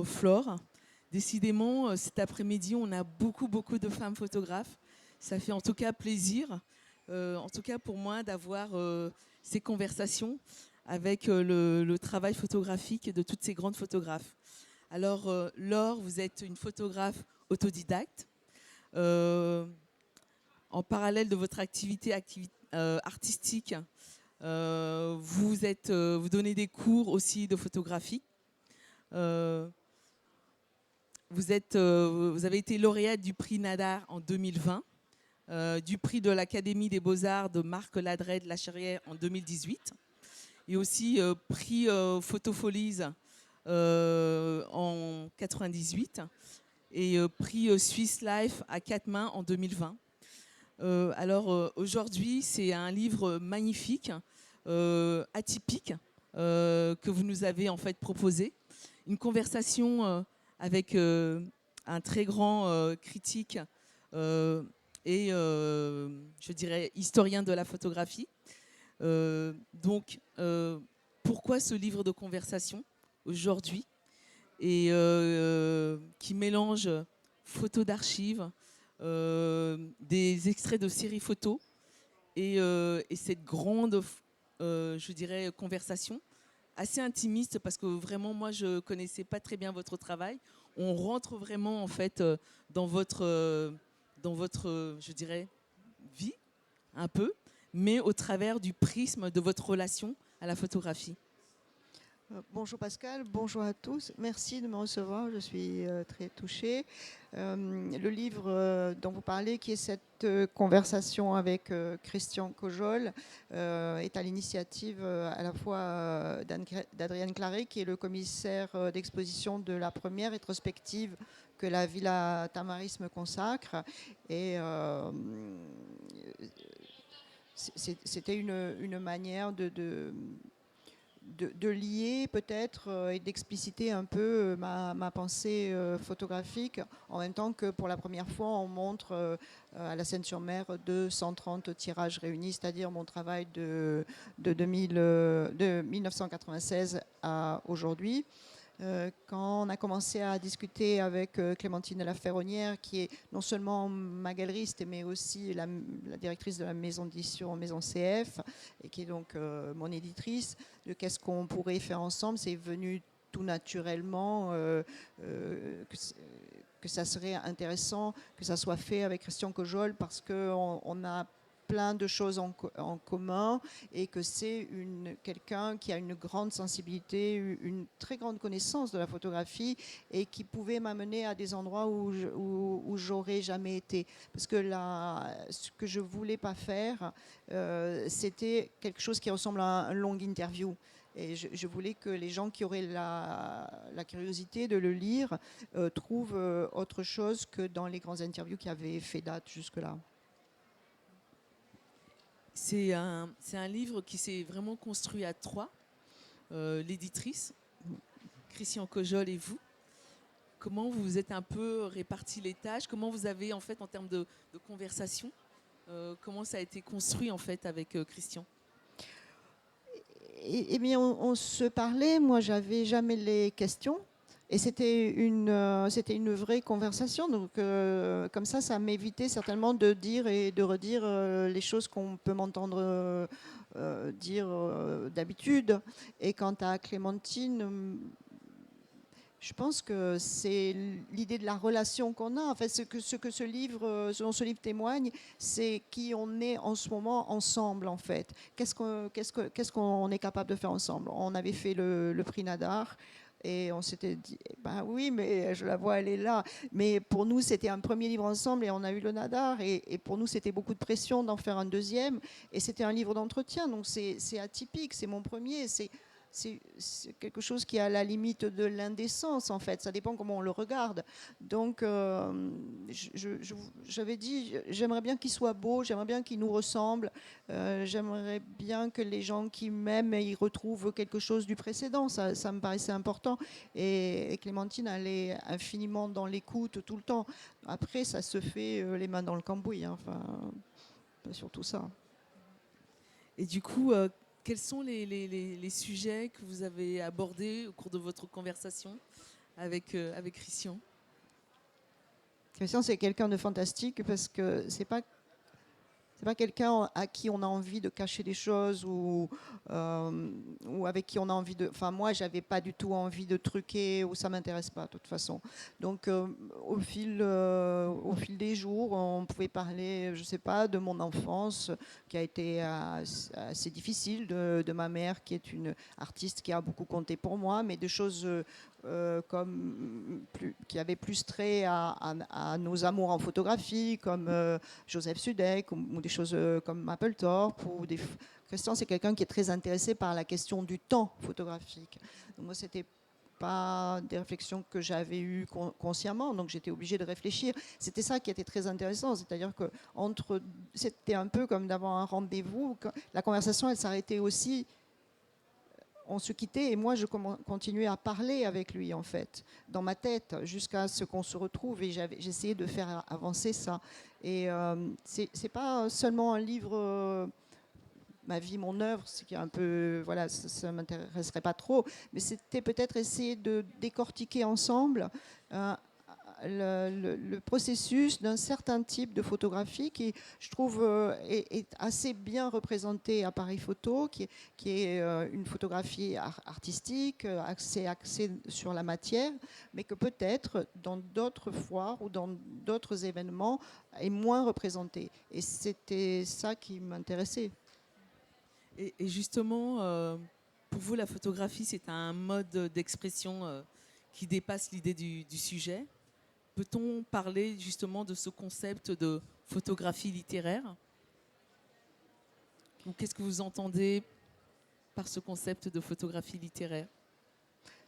Flore. Décidément, cet après-midi, on a beaucoup de femmes photographes. Ça fait en tout cas plaisir, en tout cas pour moi, d'avoir ces conversations avec le travail photographique de toutes ces grandes photographes. Alors, Laure, vous êtes une photographe autodidacte. Euh, En parallèle de votre activité artistique, vous donnez des cours aussi de photographie. Euh, vous avez été lauréate du prix Nadar en 2020, du prix de l'Académie des Beaux-Arts de Marc Ladret de la Charrière en 2018, et aussi prix Photofolies en 98, et prix Swiss Life à quatre mains en 2020. Aujourd'hui, c'est un livre magnifique, atypique, que vous nous avez en fait proposé. Une conversation avec un très grand critique et, je dirais, historien de la photographie. Pourquoi ce livre de conversation aujourd'hui et qui mélange photos d'archives, des extraits de séries photos et cette grande, je dirais, conversation assez intimiste parce que vraiment, moi, je connaissais pas très bien votre travail. On rentre vraiment, en fait, dans votre, je dirais, vie, un peu, mais au travers du prisme de votre relation à la photographie. Bonjour Pascal, bonjour à tous. Merci de me recevoir, je suis très touchée. Le livre dont vous parlez, qui est cette conversation avec Christian Cojol, est à l'initiative à la fois d'Adrienne Claret, qui est le commissaire d'exposition de la première rétrospective que la Villa Tamaris me consacre. Et c'était une manière de lier peut-être et d'expliciter un peu ma pensée photographique, en même temps que pour la première fois on montre à la Seine-sur-Mer 230 tirages réunis, c'est-à-dire mon travail de 1996 à aujourd'hui. Quand on a commencé à discuter avec Clémentine de la Ferronnière, qui est non seulement ma galeriste, mais aussi la directrice de la maison d'édition Maison CF, et qui est donc mon éditrice, de qu'est-ce qu'on pourrait faire ensemble, c'est venu tout naturellement que ça serait intéressant que ça soit fait avec Christian Cojol, parce qu'on a plein de choses en commun et que c'est quelqu'un qui a une grande sensibilité, une très grande connaissance de la photographie et qui pouvait m'amener à des endroits où j'aurais jamais été. Parce que ce que je voulais pas faire, c'était quelque chose qui ressemble à une longue interview. Et je voulais que les gens qui auraient la curiosité de le lire trouvent autre chose que dans les grandes interviews qui avaient fait date jusque-là. C'est un livre qui s'est vraiment construit à trois, l'éditrice, Christian Cojol et vous. Comment vous vous êtes un peu réparti les tâches? Comment vous avez, en fait, en termes de conversation, comment ça a été construit, en fait, avec Christian? Eh bien, on se parlait. Moi, j'avais jamais les questions. Et c'était une vraie conversation. Donc, comme ça m'évitait certainement de dire et de redire les choses qu'on peut m'entendre dire d'habitude. Et quant à Clémentine, je pense que c'est l'idée de la relation qu'on a. En fait, ce dont ce livre témoigne, c'est qui on est en ce moment ensemble, en fait. Qu'est-ce qu'on est capable de faire ensemble? On avait fait le prix Nadar. Et on s'était dit, ben oui, mais je la vois, elle est là. Mais pour nous, c'était un premier livre ensemble et on a eu le Nadar. Et pour nous, c'était beaucoup de pression d'en faire un deuxième. Et c'était un livre d'entretien, donc c'est atypique. C'est mon premier. C'est quelque chose qui est à la limite de l'indécence, en fait. Ça dépend comment on le regarde. Donc, j'avais dit, j'aimerais bien qu'il soit beau, j'aimerais bien qu'il nous ressemble, j'aimerais bien que les gens qui m'aiment y retrouvent quelque chose du précédent. Ça me paraissait important. Et Clémentine, elle est infiniment dans l'écoute tout le temps. Après, ça se fait les mains dans le cambouis. Hein. Enfin, c'est surtout ça. Et du coup, quels sont les sujets que vous avez abordés au cours de votre conversation avec Christian? Christian, c'est quelqu'un de fantastique parce que c'est pas quelqu'un à qui on a envie de cacher des choses ou avec qui on a envie de. Enfin, moi, j'avais pas du tout envie de truquer ou ça m'intéresse pas de toute façon. Donc, au fil des jours, on pouvait parler, je sais pas, de mon enfance qui a été assez difficile, de ma mère qui est une artiste qui a beaucoup compté pour moi, mais de choses qui avaient plus trait à nos amours en photographie, comme Joseph Sudek ou des choses comme Mapplethorpe. Christian, c'est quelqu'un qui est très intéressé par la question du temps photographique. Donc moi, c'était pas des réflexions que j'avais eues consciemment, donc j'étais obligée de réfléchir. C'était ça qui était très intéressant, c'est-à-dire que c'était un peu comme d'avoir un rendez-vous. La conversation, elle s'arrêtait aussi. On se quittait et moi je continuais à parler avec lui en fait, dans ma tête, jusqu'à ce qu'on se retrouve et j'essayais de faire avancer ça. Et c'est pas seulement un livre, ma vie, mon œuvre, ce qui est un peu, voilà, ça m'intéresserait pas trop, mais c'était peut-être essayer de décortiquer ensemble le processus d'un certain type de photographie qui, je trouve, est assez bien représenté à Paris Photo, qui est une photographie artistique, axée sur la matière, mais que peut-être dans d'autres foires ou dans d'autres événements est moins représentée. Et c'était ça qui m'intéressait. Et justement, pour vous, la photographie, c'est un mode d'expression qui dépasse l'idée du sujet. Peut-on parler justement de ce concept de photographie littéraire? Ou qu'est-ce que vous entendez par ce concept de photographie littéraire?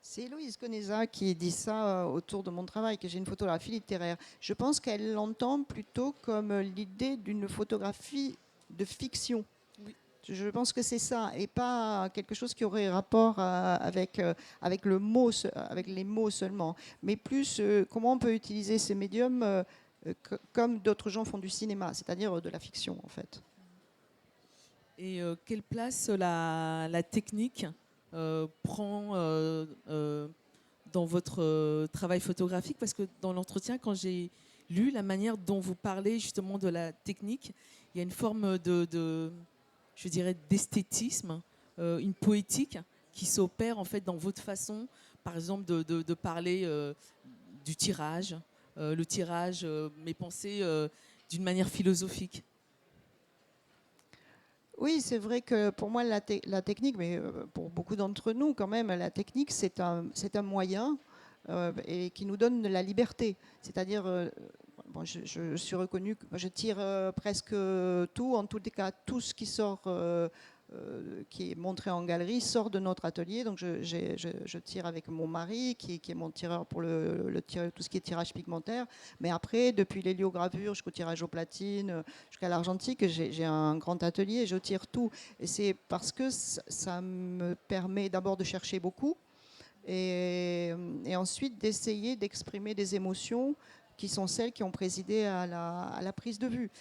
C'est Héloïse Conesa qui dit ça autour de mon travail, que j'ai une photographie littéraire. Je pense qu'elle l'entend plutôt comme l'idée d'une photographie de fiction. Oui. Je pense que c'est ça, et pas quelque chose qui aurait rapport avec le mot, avec les mots seulement, mais plus comment on peut utiliser ces médiums comme d'autres gens font du cinéma, c'est-à-dire de la fiction en fait. Et quelle place la technique prend dans votre travail photographique? Parce que dans l'entretien, quand j'ai lu la manière dont vous parlez justement de la technique, il y a une forme je dirais, d'esthétisme, une poétique qui s'opère en fait dans votre façon, par exemple, de parler du tirage, le tirage, mais pensé d'une manière philosophique. Oui, c'est vrai que pour moi, la technique, mais pour beaucoup d'entre nous quand même, la technique, c'est un moyen et qui nous donne la liberté. C'est-à-dire, bon, je suis reconnue, je tire presque tout, en tous les cas, tout ce qui sort, qui est montré en galerie, sort de notre atelier. Donc je tire avec mon mari, qui est mon tireur pour tout ce qui est tirage pigmentaire. Mais après, depuis l'héliogravure jusqu'au tirage aux platines, jusqu'à l'argentique, j'ai un grand atelier et je tire tout. Et c'est parce que ça me permet d'abord de chercher beaucoup et ensuite d'essayer d'exprimer des émotions qui sont celles qui ont présidé à la prise de vue.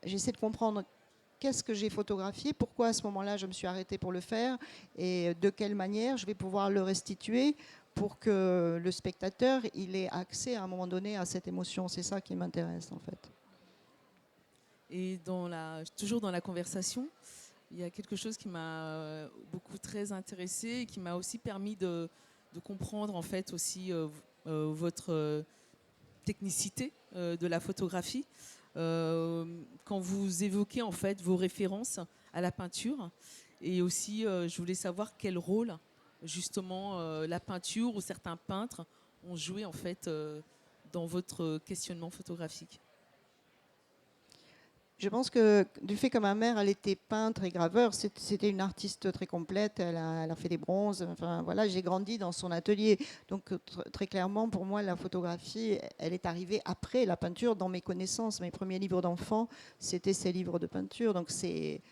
J'essaie de comprendre qu'est-ce que j'ai photographié, pourquoi à ce moment-là je me suis arrêtée pour le faire et de quelle manière je vais pouvoir le restituer pour que le spectateur il ait accès à un moment donné à cette émotion. C'est ça qui m'intéresse en fait. Et toujours dans la conversation, il y a quelque chose qui m'a beaucoup très intéressée et qui m'a aussi permis de comprendre en fait aussi votre technicité de la photographie. Quand vous évoquez en fait vos références à la peinture, et aussi je voulais savoir quel rôle justement la peinture ou certains peintres ont joué en fait dans votre questionnement photographique. Je pense que du fait que ma mère, elle était peintre et graveur, c'était une artiste très complète. Elle a fait des bronzes. Enfin, voilà, j'ai grandi dans son atelier. Donc très clairement, pour moi, la photographie, elle est arrivée après la peinture dans mes connaissances. Mes premiers livres d'enfants, c'était ces livres de peinture. Donc c'est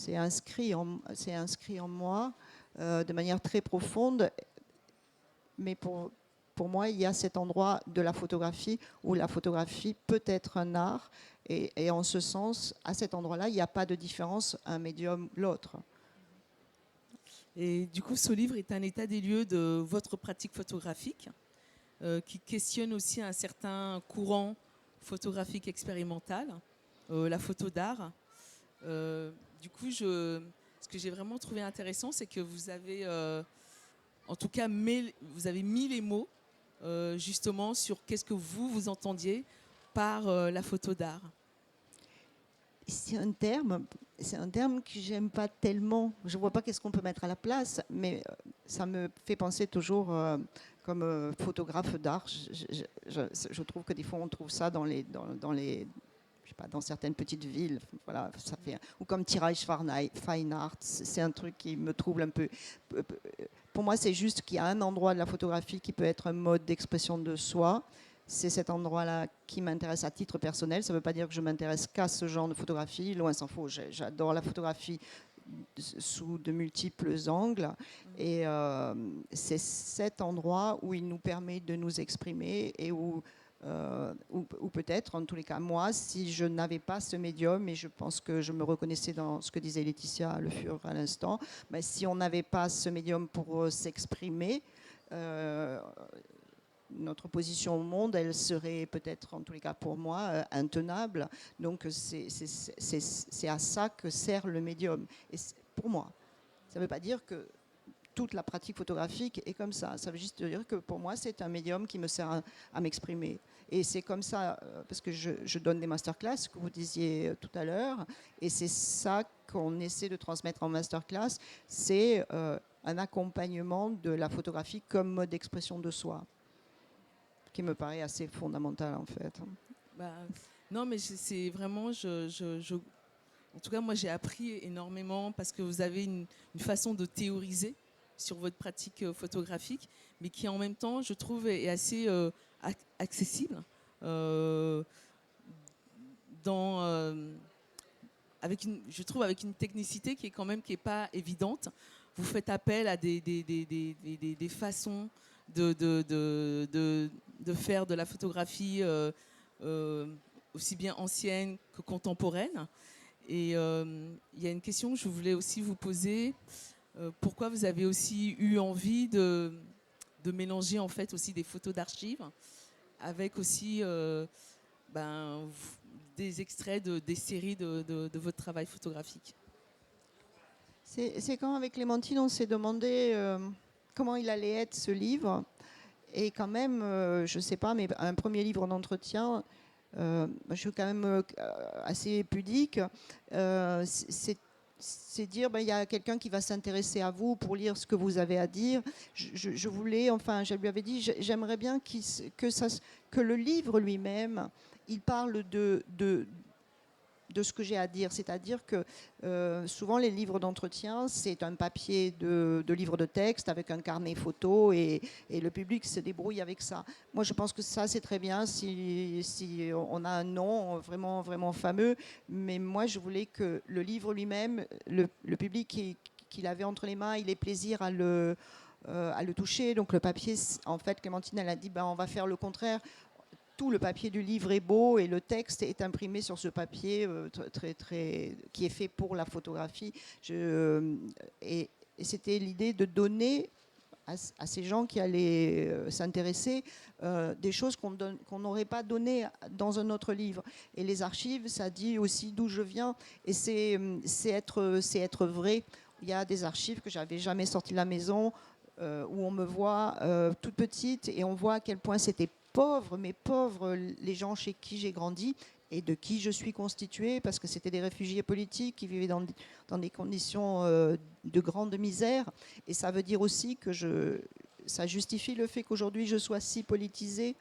inscrit en moi de manière très profonde. Mais pour moi, il y a cet endroit de la photographie où la photographie peut être un art. Et en ce sens, à cet endroit-là, il n'y a pas de différence un médium l'autre. Et du coup, ce livre est un état des lieux de votre pratique photographique, qui questionne aussi un certain courant photographique expérimental, la photo d'art. Du coup, ce que j'ai vraiment trouvé intéressant, c'est que vous avez, en tout cas, vous avez mis les mots justement sur qu'est-ce que vous entendiez par la photo d'art. C'est un terme que j'aime pas tellement. Je vois pas qu'est-ce qu'on peut mettre à la place, mais ça me fait penser toujours comme photographe d'art. Je trouve que des fois on trouve ça dans les je sais pas, dans certaines petites villes, voilà, ça fait, ou comme tirage fine art, c'est un truc qui me trouble un peu. Pour moi, c'est juste qu'il y a un endroit de la photographie qui peut être un mode d'expression de soi. C'est cet endroit-là qui m'intéresse à titre personnel. Ça ne veut pas dire que je m'intéresse qu'à ce genre de photographie. Loin s'en faut. J'adore la photographie sous de multiples angles. Et c'est cet endroit où il nous permet de nous exprimer et où ou peut-être, en tous les cas, moi, si je n'avais pas ce médium, et je pense que je me reconnaissais dans ce que disait Laetitia Le Fur à l'instant, mais si on n'avait pas ce médium pour s'exprimer, notre position au monde, elle serait peut-être, en tous les cas pour moi, intenable. Donc c'est à ça que sert le médium. Et pour moi, ça ne veut pas dire que toute la pratique photographique est comme ça. Ça veut juste dire que pour moi, c'est un médium qui me sert à m'exprimer. Et c'est comme ça, parce que je donne des masterclass, que vous disiez tout à l'heure, et c'est ça qu'on essaie de transmettre en masterclass, c'est un accompagnement de la photographie comme mode d'expression de soi, qui me paraît assez fondamental en fait. Bah, non, mais c'est vraiment, en tout cas, moi j'ai appris énormément parce que vous avez une façon de théoriser sur votre pratique photographique, mais qui en même temps, je trouve, est assez accessible. Dans, je trouve avec une technicité qui est quand même qui est pas évidente. Vous faites appel à des façons de faire de la photographie aussi bien ancienne que contemporaine. Et il y a une question que je voulais aussi vous poser. Pourquoi vous avez aussi eu envie de mélanger en fait aussi des photos d'archives avec aussi des extraits des séries de votre travail photographique? C'est quand avec Clémentine, on s'est demandé comment il allait être ce livre. Et quand même, je ne sais pas, mais un premier livre d'entretien, je suis quand même assez pudique. C'est dire, il y a quelqu'un qui va s'intéresser à vous pour lire ce que vous avez à dire. Je voulais, enfin, je lui avais dit, j'aimerais bien que le livre lui-même, il parle de ce que j'ai à dire. C'est-à-dire que souvent les livres d'entretien, c'est un papier de livre de texte avec un carnet photo et le public se débrouille avec ça. Moi, je pense que ça, c'est très bien si on a un nom vraiment, vraiment fameux. Mais moi, je voulais que le livre lui-même, le public qui l'avait entre les mains, il ait plaisir à le toucher. Donc le papier, en fait, Clémentine, elle a dit, on va faire le contraire. Tout le papier du livre est beau et le texte est imprimé sur ce papier qui est fait pour la photographie. Et c'était l'idée de donner à ces gens qui allaient s'intéresser des choses qu'on n'aurait pas données dans un autre livre. Et les archives, ça dit aussi d'où je viens et c'est être vrai. Il y a des archives que j'avais jamais sorties de la maison où on me voit toute petite et on voit à quel point c'était pauvres, mais pauvres, les gens chez qui j'ai grandi et de qui je suis constituée, parce que c'était des réfugiés politiques qui vivaient dans des conditions de grande misère. Et ça veut dire aussi que ça justifie le fait qu'aujourd'hui je sois si politisée.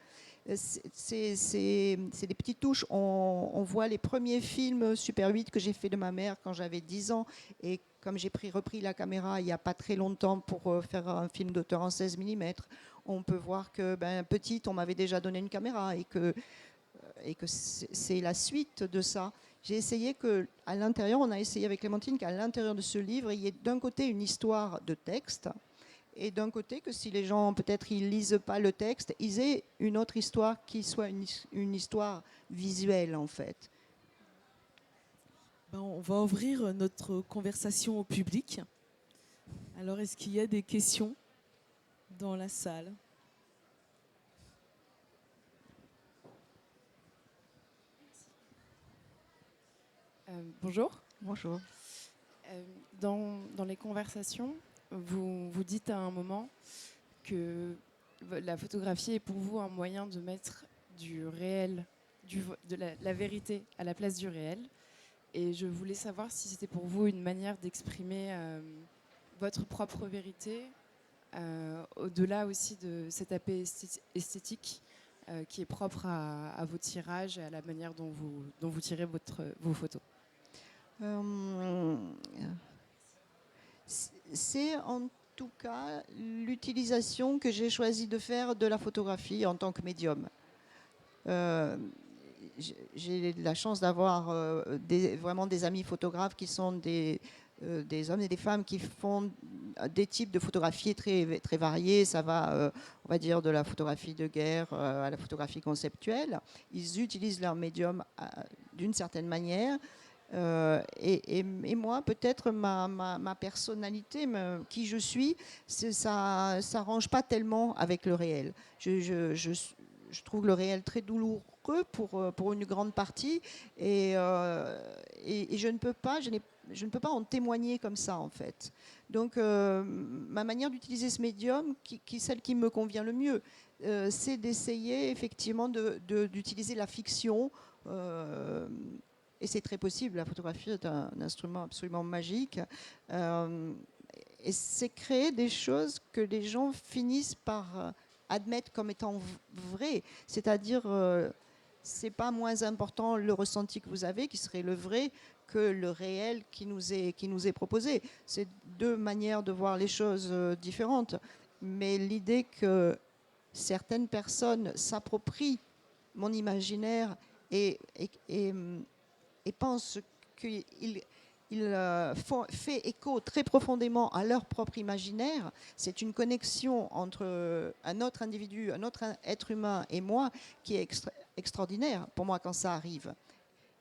C'est des petites touches. On voit les premiers films Super 8 que j'ai fait de ma mère quand j'avais 10 ans. Et comme j'ai repris la caméra il n'y a pas très longtemps pour faire un film d'auteur en 16 mm, on peut voir que petite, on m'avait déjà donné une caméra et que c'est la suite de ça. J'ai essayé qu'à l'intérieur, on a essayé avec Clémentine qu'à l'intérieur de ce livre, il y ait d'un côté une histoire de texte et d'un côté que si les gens peut-être ils lisent pas le texte, ils aient une autre histoire qui soit une histoire visuelle en fait. On va ouvrir notre conversation au public. Alors, est-ce qu'il y a des questions dans la salle? Bonjour. Bonjour. Dans les conversations, vous dites à un moment que la photographie est pour vous un moyen de mettre du réel, de la vérité à la place du réel. Et je voulais savoir si c'était pour vous une manière d'exprimer votre propre vérité, au-delà aussi de cet aspect esthétique qui est propre à vos tirages et à la manière dont vous tirez vos photos. C'est en tout cas l'utilisation que j'ai choisi de faire de la photographie en tant que médium. J'ai la chance d'avoir vraiment des amis photographes qui sont des hommes et des femmes qui font des types de photographies très, très variés. Ça va, on va dire, de la photographie de guerre à la photographie conceptuelle. Ils utilisent leur médium d'une certaine manière. Et moi, peut-être ma personnalité, qui je suis, ça ne s'arrange pas tellement avec le réel. Je trouve le réel très douloureux pour une grande partie et je ne peux pas en témoigner comme ça en fait. Donc ma manière d'utiliser ce médium, celle qui me convient le mieux, c'est d'essayer effectivement d'utiliser la fiction. Et c'est très possible, la photographie est un instrument absolument magique. Et c'est créer des choses que les gens finissent par admettre comme étant vraies. C'est-à-dire, c'est pas moins important le ressenti que vous avez, qui serait le vrai, que le réel qui nous est proposé. C'est deux manières de voir les choses différentes. Mais l'idée que certaines personnes s'approprient mon imaginaire et pensent qu'il fait écho très profondément à leur propre imaginaire, c'est une connexion entre un autre individu, un autre être humain et moi qui est extraordinaire pour moi quand ça arrive.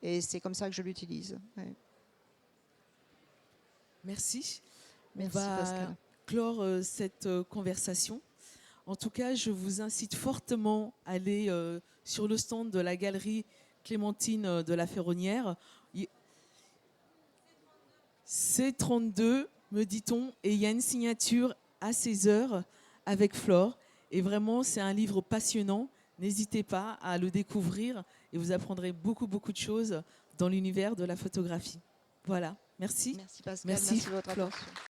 Et c'est comme ça que je l'utilise. Ouais. Merci. Merci, On va Pascal. clore cette conversation. En tout cas, je vous incite fortement à aller sur le stand de la galerie Clémentine de la Ferronnière. C32, me dit-on, et il y a une signature à 16h avec Flore. Et vraiment, c'est un livre passionnant. N'hésitez pas à le découvrir et vous apprendrez beaucoup, beaucoup de choses dans l'univers de la photographie. Voilà, merci. Merci Pascal, Merci, merci de votre Flore. attention.